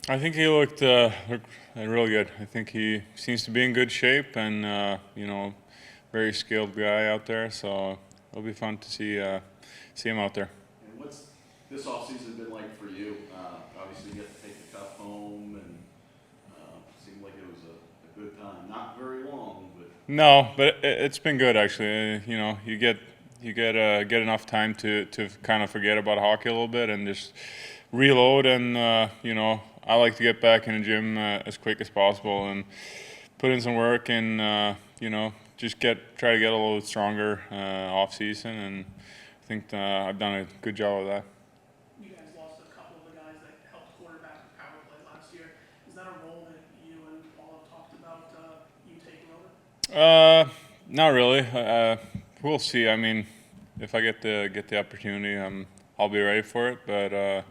I think he looked real good. I think he seems to be in good shape and very skilled guy out there. So it'll be fun to see him out there. And what's this offseason been like for you? Obviously, you get to take the cup home, and seemed like it was a good time. Not very long, but No, but it's been good actually. You get enough time to kind of forget about hockey a little bit and just reload. And I like to get back in the gym as quick as possible and put in some work and just try to get a little stronger off season. And I think I've done a good job of that. You guys lost a couple of the guys that helped quarterback the power play last year. Is that a role that you and Paul have talked about you taking over? Not really. We'll see. I mean, if I get the opportunity, I'll be ready for it. But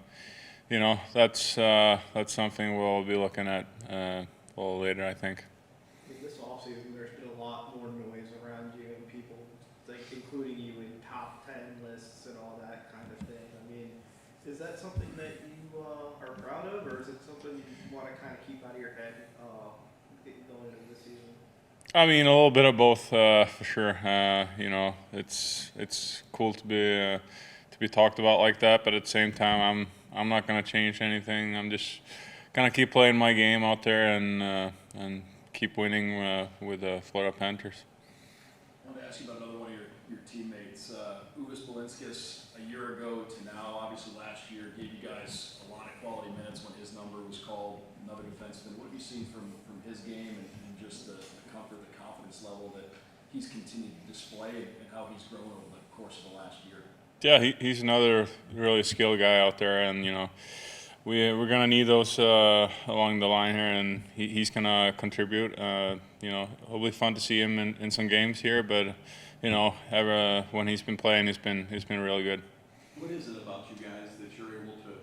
that's something we'll be looking at a little later, I think. This offseason, there's been a lot more noise around you and people, including you, in top 10 lists and all that kind of thing. I mean, is that something that you are proud of, or is it something you want to kind of keep out of your head going into the season? I mean, a little bit of both, for sure. It's cool to be talked about like that, but at the same time, I'm not gonna change anything. I'm just gonna keep playing my game out there and keep winning with the Florida Panthers. I want to ask you about another one of your teammates, Uvis Balinskis, a year ago to now. Obviously, last year gave you guys a lot of quality minutes when his number was called. Another defenseman. What have you seen from his game and just the comfort, the confidence level that he's continued to display and how he's grown over the course of the last year? Yeah, he's another really skilled guy out there, and we're gonna need those along the line here, and he's gonna contribute. It'll be fun to see him in some games here, but when he's been playing, he's been really good. what is it about you guys that you're able to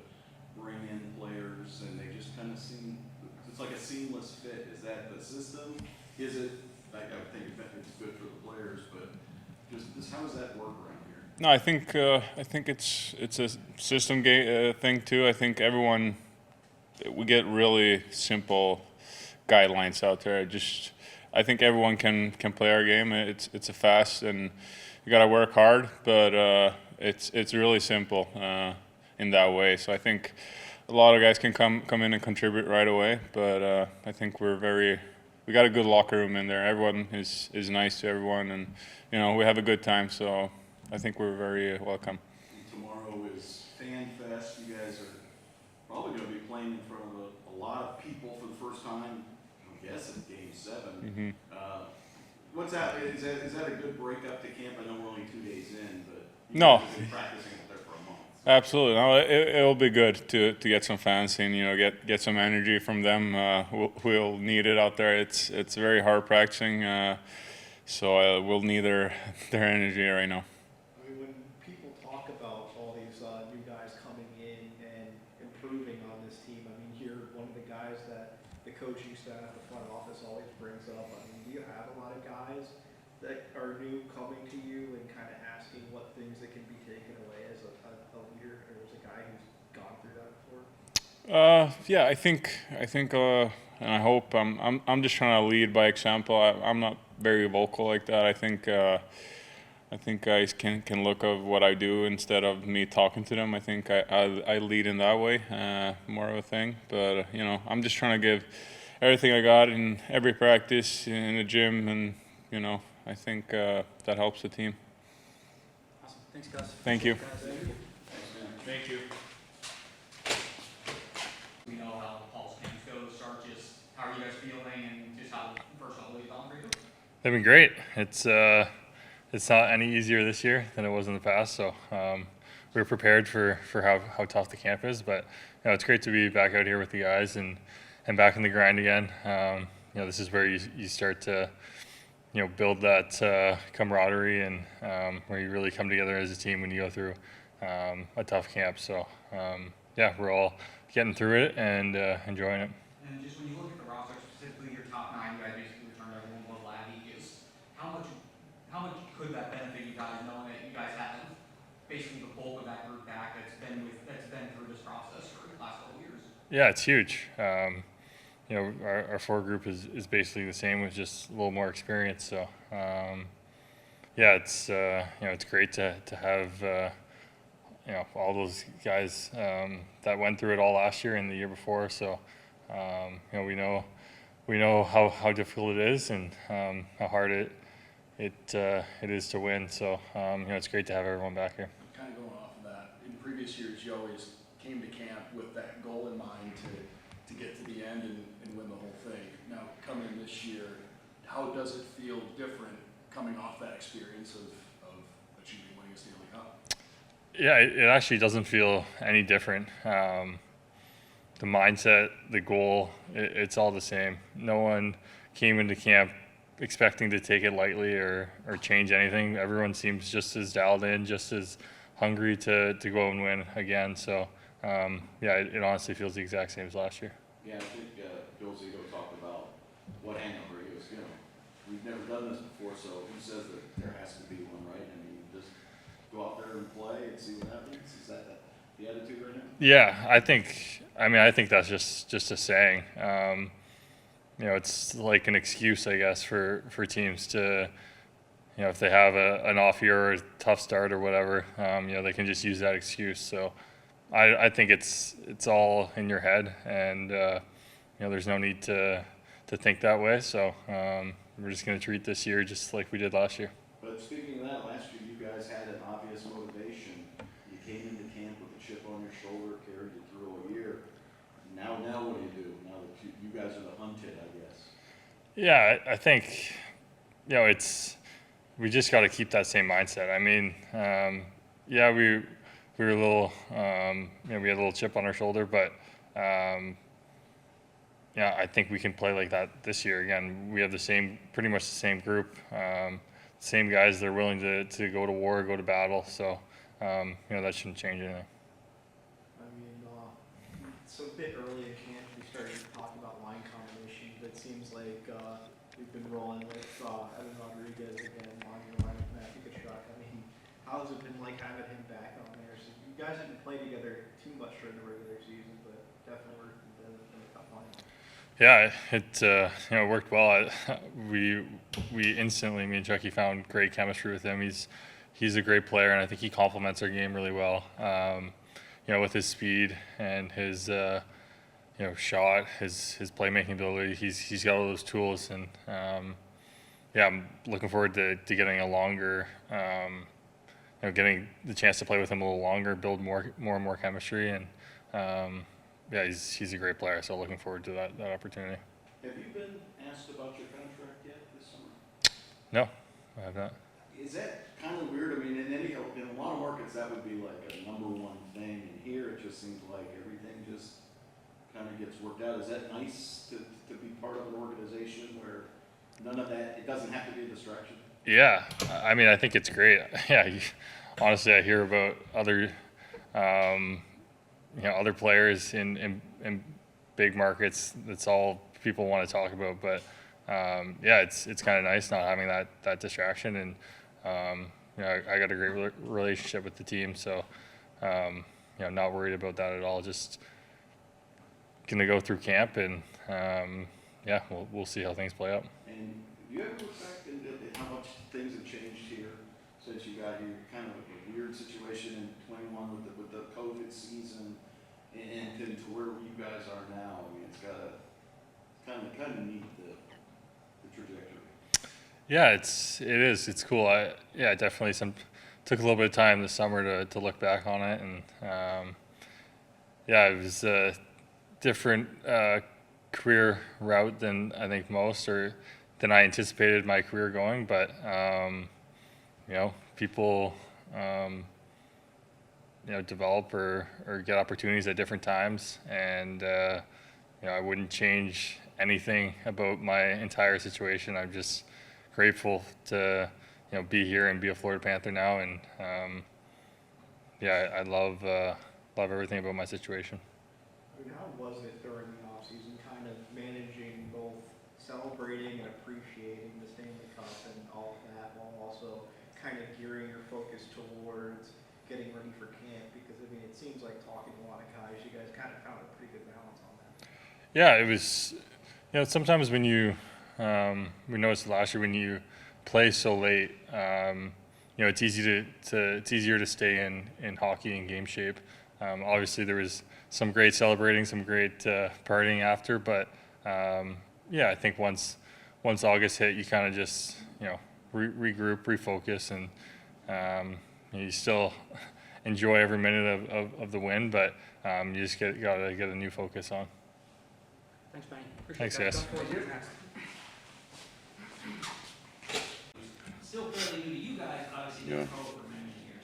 bring in players and they just kind of seem? It's like a seamless fit. Is that the system? Is it? I would think it's good for the players, but just how does that work around here? No, I think it's a system thing too. I think we get really simple guidelines out there. I think everyone can play our game. It's a fast and you got to work hard, but it's really simple in that way. So I think a lot of guys can come in and contribute right away. But I think we got a good locker room in there. Everyone is nice to everyone, and we have a good time. So I think we're very welcome. Tomorrow is Fan Fest. You guys are probably going to be playing in front of a lot of people for the first time. I'm guessing Game 7. Mm-hmm. What's that? Is that a good break up to camp? I know we're only 2 days in, but No. guys have been practicing up there for a month. Absolutely, no, it'll be good to get some fans in. Get some energy from them. We'll need it out there. It's very hard practicing, so we'll need their energy right now. I mean, when people talk about all these new guys coming in and improving on this team, I mean, you're one of the guys that the coaching staff, the front office always brings up. I mean, do you have a lot of guys that are new coming to you and kind of asking what things that can be taken away as a leader or as a guy who's gone through that before? Yeah, I think, and I hope I'm just trying to lead by example. I'm not very vocal like that. I think guys can look at what I do instead of me talking to them. I think I lead in that way, more of a thing. But I'm just trying to give everything I got in every practice in the gym, and I think that helps the team. Awesome. Thanks, Gus. Thank you. Thank you. We know how Paul's camps go to start. Just how are you guys feeling, and just how first of all, what you gone for you? They've been great. It's not any easier this year than it was in the past. So we were prepared for how tough the camp is, but it's great to be back out here with the guys and back in the grind again. This is where you start to build that camaraderie and where you really come together as a team when you go through a tough camp. So we're all getting through it and enjoying it. And just when you look at the roster, specifically your top 9, you guys basically returned everyone but Laddie. Just how much could that benefit you guys, knowing that you guys have basically the bulk of that group back that's been through this process for the last couple of years? Yeah, it's huge. Our forward group is basically the same with just a little more experience. So, yeah, it's great to have all those guys that went through it all last year and the year before. So, we know how difficult it is and how hard it is to win. So, it's great to have everyone back here. Kind of going off of that, in previous years, you always came to camp with that goal in mind to get to the end and win the whole thing. Now, coming in this year, how does it feel different coming off that experience of achieving winning a Stanley Cup? Yeah, it actually doesn't feel any different. The mindset, the goal, it's all the same. No one came into camp expecting to take it lightly or change anything. Everyone seems just as dialed in, just as hungry to go and win again. So, it honestly feels the exact same as last year. Yeah, I think Bill Zito talked about what hangover he was, we've never done this before, so who says that there has to be one, right? I mean, just go out there and play and see what happens. Is that the attitude right now? Yeah, I think that's just a saying. It's like an excuse, I guess, for teams to, if they have an off year or a tough start or whatever, they can just use that excuse. So I think it's all in your head, and there's no need to think that way. So we're just going to treat this year just like we did last year. But speaking of that, last year you guys had an obvious motivation. You came into camp with a chip on your shoulder, carried you through a year. Now what do you do? Now that you guys are the hunted, I guess. Yeah, I think, we just got to keep that same mindset. I mean, we were a little, we had a little chip on our shoulder, but I think we can play like that this year. Again, we have pretty much the same group, same guys. They're willing to go to war, go to battle. So, that shouldn't change anything. I mean, it's a bit early in camp. We started talking about line combinations, but it seems like we've been rolling with Evan Rodriguez again on your line with Matthew Tkachuk. I mean, how has it been like having him back on there? So you guys didn't play together too much during the regular season, but definitely worked in the cup line. Yeah, it worked well. We instantly, me and Chucky, found great chemistry with him. He's a great player, and I think he complements our game really well. With his speed and his shot, his playmaking ability, he's got all those tools, and I'm looking forward to getting a longer, getting the chance to play with him a little longer, build more and more chemistry, and he's a great player. So looking forward to that opportunity. Have you been asked about your contract yet this summer? No, I have not. Is that kind of weird? I mean, in a lot of markets that would be like a number one thing, and here it just seems like everything just kind of gets worked out. Is that nice to be part of an organization where none of that, it doesn't have to be a distraction? Yeah, I mean, I think it's great. Yeah, honestly, I hear about other, other players in big markets. That's all people want to talk about. But it's kind of nice not having that distraction, and I got a great relationship with the team, so not worried about that at all. Just gonna go through camp, and we'll see how things play out. And do you ever look back into how much things have changed here since you got here? Kind of a weird situation in 21 with the COVID season, and to where you guys are now. I mean, it's got a kind of neat the trajectory. Yeah, it is. It's cool. Definitely took a little bit of time this summer to look back on it, and it was a different career route than I think most, or than I anticipated my career going. But people develop or get opportunities at different times, and I wouldn't change anything about my entire situation. I'm just grateful to be here and be a Florida Panther now, and I love everything about my situation. I mean, how was it during the offseason, kind of managing both celebrating and appreciating the Stanley Cup and all of that, while also kind of gearing your focus towards getting ready for camp? Because I mean, it seems like talking to a lot of guys, you guys kind of found a pretty good balance on Yeah, it was. Sometimes when you, we noticed last year when you play so late, it's easy it's easier to stay in hockey and game shape. Obviously, there was some great celebrating, some great partying after, but I think once August hit, you kind of just regroup, refocus, and you still enjoy every minute of the win, but you just gotta get a new focus on. Thanks, Benny. Thanks, guys. Still fairly new to you guys, obviously, Yeah. been pro for many years.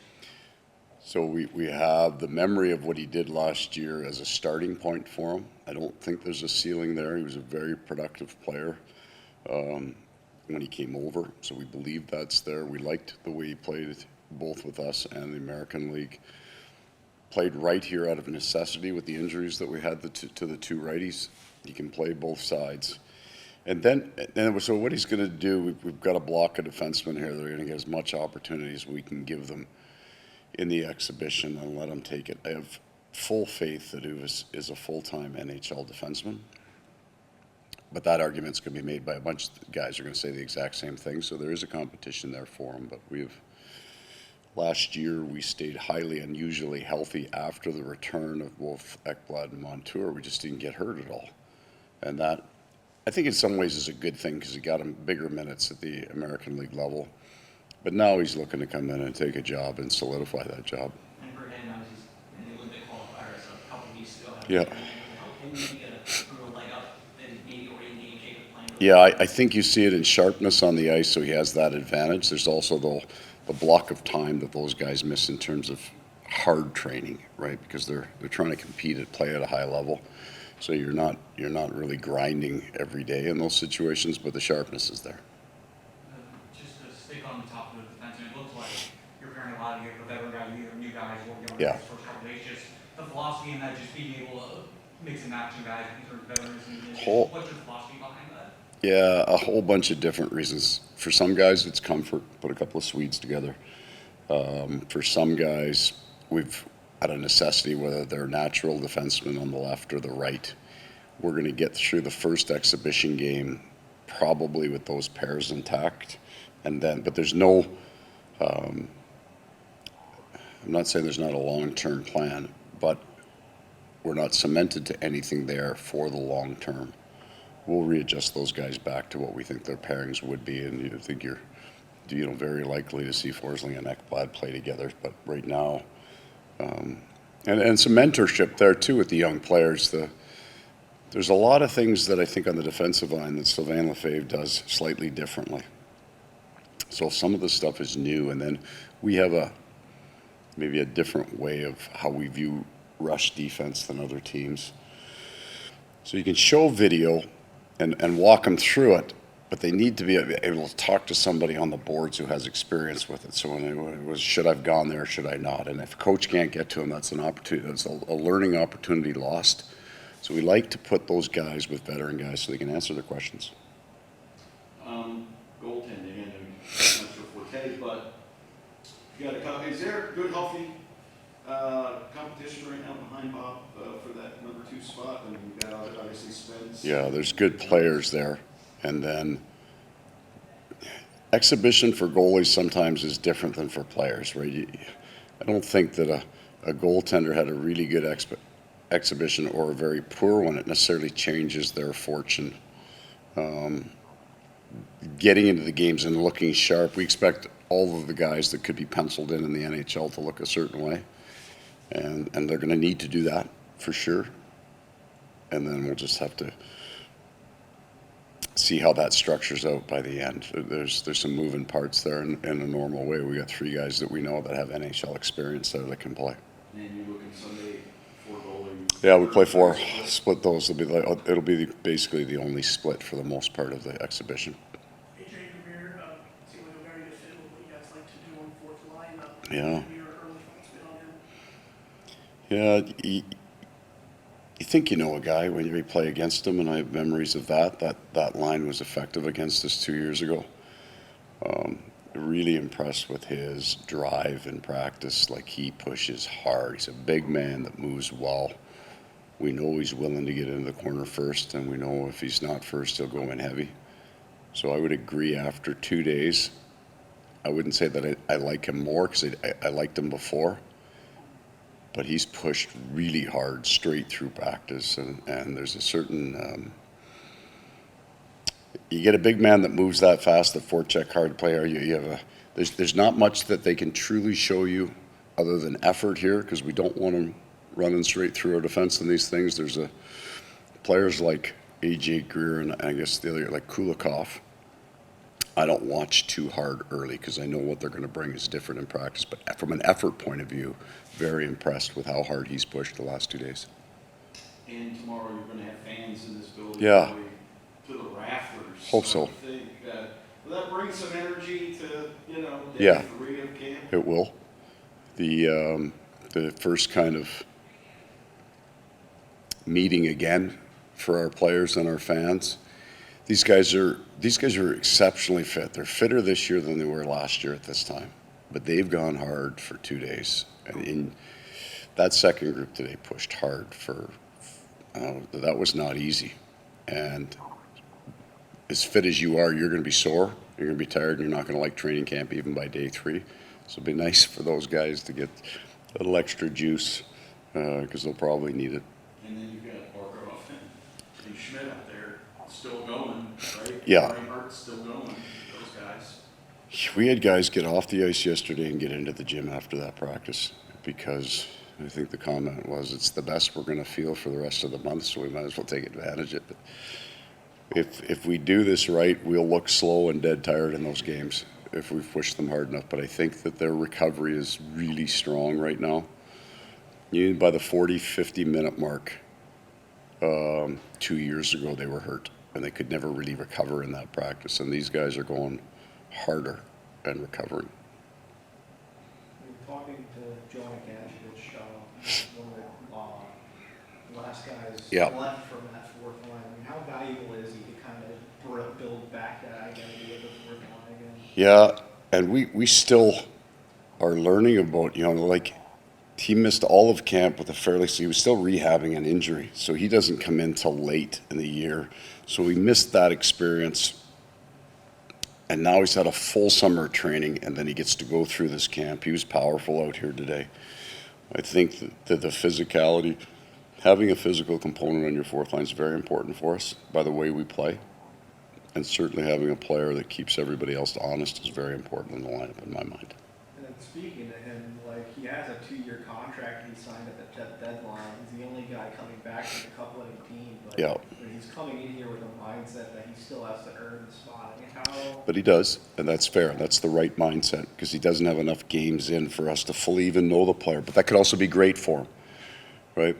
So we have the memory of what he did last year as a starting point for him. I don't think there's a ceiling there. He was a very productive player when he came over, so we believe that's there. We liked the way he played both with us and the American League. Played right here out of necessity with the injuries that we had to the two righties. He can play both sides. And so what he's going to do, we've got a block of defensemen here that are going to get as much opportunity as we can give them in the exhibition and let them take it. I have full faith that Uvis is a full-time NHL defenseman. But that argument's going to be made by a bunch of guys who are going to say the exact same thing. So there is a competition there for him. But last year we stayed highly unusually healthy after the return of both Ekblad and Montour. We just didn't get hurt at all. And that, I think in some ways is a good thing because he got him bigger minutes at the American League level. But now he's looking to come in and take a job and solidify that job. And for him, obviously, he's in the Olympic qualifiers a couple weeks ago. Yeah. Can maybe get a real leg up and maybe already in game shape of playing? Yeah, I think you see it in sharpness on the ice, so he has that advantage. There's also the block of time that those guys miss in terms of hard training, right? Because they're trying to compete and play at a high level. So you're not really grinding every day in those situations, but the sharpness is there. Just to stick on the top of the defense, it looks like you're pairing a lot of your veteran guys, either new guys or young Yeah. guys first couple days. Just the philosophy in that, just being able to mix and match you guys in terms of veterans and what's your philosophy behind that? Yeah, a whole bunch of different reasons. For some guys, it's comfort. Put a couple of Swedes together. For some guys, we've out of necessity, whether they're natural defensemen on the left or the right, we're going to get through the first exhibition game probably with those pairs intact, but there's no. I'm not saying there's not a long-term plan, but we're not cemented to anything there for the long term. We'll readjust those guys back to what we think their pairings would be, and you think you're very likely to see Forsling and Ekblad play together. But right now, and some mentorship there too with the young players. There's a lot of things that I think on the defensive line that Sylvain Lefebvre does slightly differently. So some of the stuff is new, and then we have maybe a different way of how we view rush defense than other teams. So you can show video and walk them through it, but they need to be able to talk to somebody on the boards who has experience with it. So when it was, should I have gone there, should I not? And if coach can't get to them, that's an opportunity. That's a learning opportunity lost. So we like to put those guys with veteran guys so they can answer their questions. Goaltending, and I'm not sure forte, but you got is there good, healthy competition right now behind Bob for that number 2 spot? I mean, you got obviously Spence. Yeah, there's good players there. And then exhibition for goalies sometimes is different than for players, right? I don't think that a goaltender had a really good exhibition or a very poor one. It necessarily changes their fortune. Getting into the games and looking sharp, we expect all of the guys that could be penciled in the NHL to look a certain way. And they're going to need to do that for sure. And then we'll just have to see how that structures out by the end. There's some moving parts there in a normal way. We got 3 guys that we know that have NHL experience there that can play. And you look at Sunday 4 goalies. Yeah, we play 4, split those. It'll be basically the only split for the most part of the exhibition. AJ Kabir seemed like a very good fit with what you guys like to do on the 4th line. Yeah. Your early thoughts been on him? Yeah, you think you know a guy when you play against him, and I have memories of that line was effective against us 2 years ago. Really impressed with his drive in practice. Like, he pushes hard. He's a big man that moves well. We know he's willing to get into the corner first, and we know if he's not first, he'll go in heavy. So I would agree after 2 days, I wouldn't say that I like him more because I liked him before, but he's pushed really hard straight through practice, and there's a certain, you get a big man that moves that fast, that forecheck hard player, you have there's not much that they can truly show you other than effort here, because we don't want them running straight through our defense in these things. There's players like AJ Greer and I guess the other, like Kulikov, I don't watch too hard early because I know what they're going to bring is different in practice. But from an effort point of view, very impressed with how hard he's pushed the last 2 days. And tomorrow you're going to have fans in this building. Yeah. Probably to the rafters. Hope so. I think will that bring some energy to, day Yeah. 3 of camp? It will. The first kind of meeting again for our players and our fans. These guys are exceptionally fit. They're fitter this year than they were last year at this time, but they've gone hard for 2 days. And in that second group today pushed hard for. That was not easy. And as fit as you are, you're going to be sore. You're going to be tired. And you're not going to like training camp even by day 3. So it'd be nice for those guys to get a little extra juice because they'll probably need it. And then you've got Barkov and Schmidt out there still going, right? Yeah. Reinhardt's still going, those guys. We had guys get off the ice yesterday and get into the gym after that practice because I think the comment was it's the best we're going to feel for the rest of the month, so we might as well take advantage of it. But if we do this right, we'll look slow and dead tired in those games if we push them hard enough. But I think that their recovery is really strong right now. By the 40, 50-minute mark, 2 years ago they were hurt and they could never really recover in that practice. And these guys are going harder and recovering. Talking to Joe Gancevich, one of the last guys Yeah. left from that fourth line. I mean, how valuable is he to kind of build back that identity of the fourth line again? Yeah, and we still are learning about, like he missed all of camp with he was still rehabbing an injury, so he doesn't come in till late in the year. So we missed that experience. And now he's had a full summer training, and then he gets to go through this camp. He was powerful out here today. I think that the physicality, having a physical component on your fourth line is very important for us by the way we play. And certainly having a player that keeps everybody else honest is very important in the lineup in my mind. And then speaking to him, like he has a 2-year contract he signed at the deadline. He's the only guy coming back from the Cup-winning team, but Yeah. he's coming in here with a mindset that he still has to earn the spot. I mean, how? But he does, and that's fair. That's the right mindset because he doesn't have enough games in for us to fully even know the player. But that could also be great for him, right?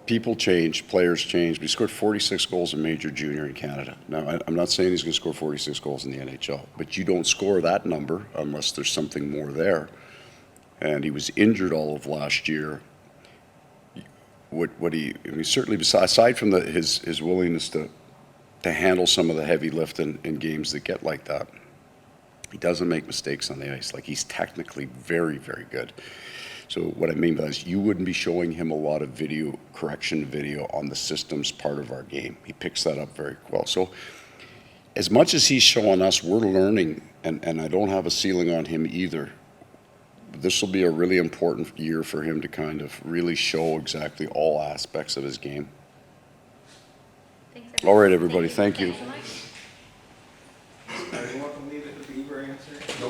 People change, players change. But he scored 46 goals in major junior in Canada. Now, I'm not saying he's going to score 46 goals in the NHL, but you don't score that number unless there's something more there. And he was injured all of last year. Certainly, aside from his willingness to handle some of the heavy lift in games that get like that, he doesn't make mistakes on the ice. Like, he's technically very, very good. So what I mean by that is you wouldn't be showing him a lot of correction video on the systems part of our game. He picks that up very well. So as much as he's showing us, we're learning, and I don't have a ceiling on him either. This will be a really important year for him to kind of really show exactly all aspects of his game. Thanks, All right, everybody. Thank you. Mike. Are you welcome